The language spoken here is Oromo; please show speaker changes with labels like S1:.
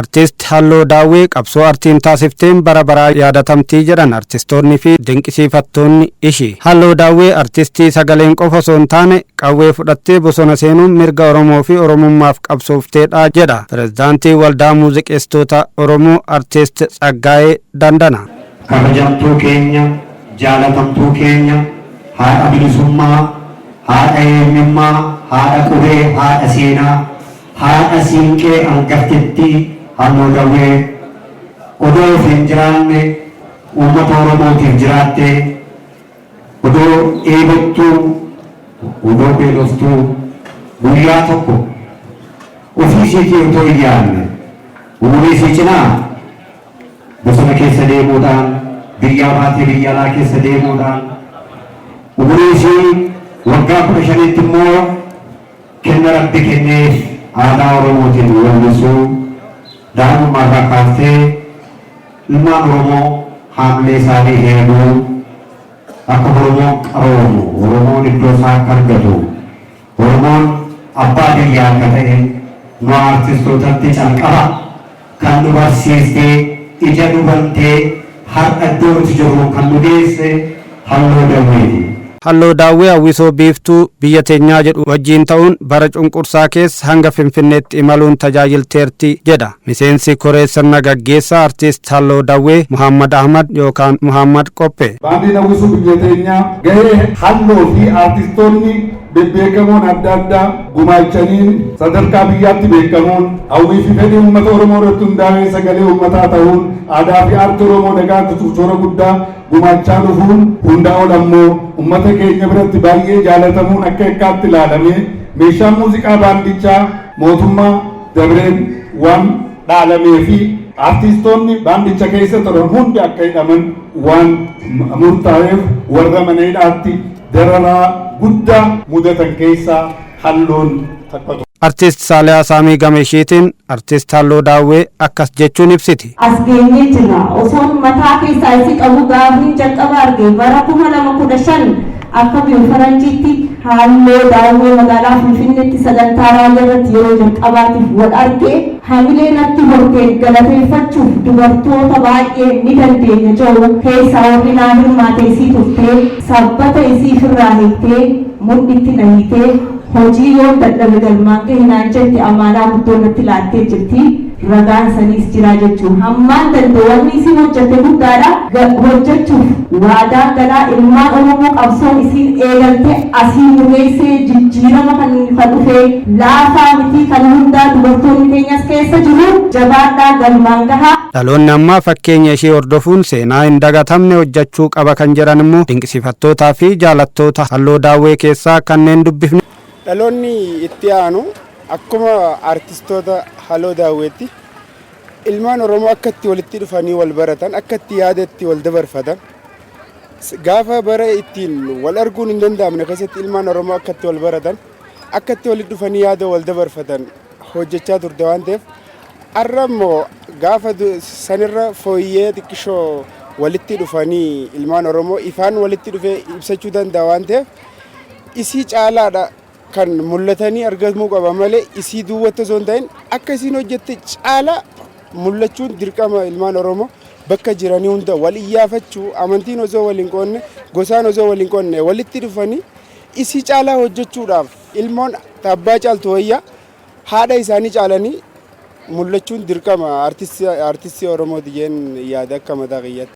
S1: Artist Halloo Daawwee qabsoo artiin taasifteen bara baraa yaadatamtii jedhan artistoonni fi dinqisiifattoonni ishii. Halloo Daawwee artistii sagaleen qofa osoo hin taane qawwee fudhattee bosona seenuun mirga Oromoo fi Oromummaaf qabsoofteedha jedha Pireezidaantii Waldaa Muuziqeessitoota Oromoo Artist Tsaggaayee Dandana.
S2: Kabajamtuu keenya, jaalatamtuu keenya, haadha bilisummaa, haadha eenyummaa, haadha qubee, haadha seenaa, haadha siinqee hangaftetti Halloo Daawwee odoo of hin jiraanne uummata Oromootiif jiraatte odoo eegattuu odoo beeloftuu guyyaa tokko ofii isheetii otoo hin yaadne umurii ishee cinaa bosona keessa deemuudhaan biyyaa baatee biyya alaa keessa deemuudhaan umurii ishee waggaa 15tti immoo kenna Rabbi kenneef aadaa Oromootiin wallisuu daa'imummaa irraa kaaftee ilmaan Oromoo haamilee isaanii heeruu akka Oromoon qaroomu Oromoon iddoo isaa akka argatu Oromoon abbaa biyyaa akka ta'e nu artistootatti calqaba kan nu barsiistee ija nu bantee har'a iddoo nuti jirru kan nu geesse Halloo Daawweeti.
S1: Halloo Daawwee hawwisoo biiftuu biyya teenyaa jedhu wajjiin ta'uun bara cunqursaa keessa hanga Finfinneetti imaluun tajaajilteerti jedha miseensi koree sirna gaggeessaa artist Halloo Daawwee Muhammad Ahmad yookaan Muhammad Qophee.
S3: Baandiin hawwisuu biyya teenyaa gahee Halloo fi artistoonni bebbeekamoon adda addaa gumaachaniin sadarkaa biyyaatti beekamuun hawwii fi fedhii uummata Oromoo irratti hundaa'ee sagalee uummataa ta'uun aadaa fi aartii Oromoo dagaagsuuf shoora guddaa gumaachaa dhufuun hundaa ol ammoo uummata keenya biratti baay'ee jaalatamuun akka ekkaatti ilaalamee meeshaan muuziqaa baandichaa mootummaa Dabreen waan dhaalamee fi artistoonni baandicha keessa turan hundi akka hidhaman waan murtaa'eef warra mana hidhaatti dararaa guddaa mudatan keessaa Halloon taphatu.
S1: Artist Saaliyaa Saamii Gameeshiitiin artist Halloo Daawwee akkas jechuun ibsiti.
S4: As geenyee jira osoon mataa keessaa isii qabu gaaffiin jalqaba arge bara 2015 akka biyya faranjiitti Halloo Daawwee magaalaa Finfinneetti sagantaa raayyaa irratti yeroo jalqabaatiif wal arge hamilee natti hortee galateeffachuuf dubartoota baay'ee ni dandeenya jedhu keessaa warri naa hirmaate isii turtee sabbata isii ofirraa hiiktee mudhiitti na hiitee hojii yoo dadhabe galmaan gahee naan jette amaanaa guddoo natti laattee jirti ragaan saniis jira jechuun hammaan danda'u wanni isin hojjette guddaadha hojjechuuf waadaa galaa ilmaan Oromoo qabsoo isin eegalte asii murreessee jijjiirama kan dhufee laafaa miti kan hundaa dubartoonni keenyas keessa jiru jabaadhaa galmaan gahaa.
S1: Dhaloonni ammaa fakkeenya ishee hordofuun seenaa hin dagatamne hojjechuu qaba kan jedhan immoo dinqisiifattootaa fi jaalattoota Halloo Daawwee keessaa kanneen dubbifne.
S5: Dhaloonni itti aanu akkuma artistoota Halloo Daawweetti ilmaan Oromoo akka itti walitti dhufanii wal baratan akka itti yaada itti wal dabarfatan gaafa bara ittiin wal arguun hin danda'amne keessatti ilmaan Oromoo akka itti wal baratan akka itti walitti dhufanii yaada wal dabarfatan hojjechaa turte waan ta'eef har'a immoo gaafa sanirra fooyyee xiqqishoo walitti dhufanii ilmaan Oromoo ifaan walitti dhufee ibsachuu danda'a waan ta'eef isii caalaadha. Kan mul'atanii argamuu qaba malee isii duwwatti osoo hin ta'in akka isiin hojjette caala mul'achuun dirqama ilmaan Oromoo bakka jiranii hunda wal iyyaafachuu amantiin osoo wal hin qoonne gosaan osoo wal hin qoonne walitti dhufanii isii caalaa hojjechuudhaaf ilmoon abbaa caaltu wayyaa haadha isaanii caalanii mul'achuun dirqama artistii Oromooti jeen yaada akka mataa kiyyaatti.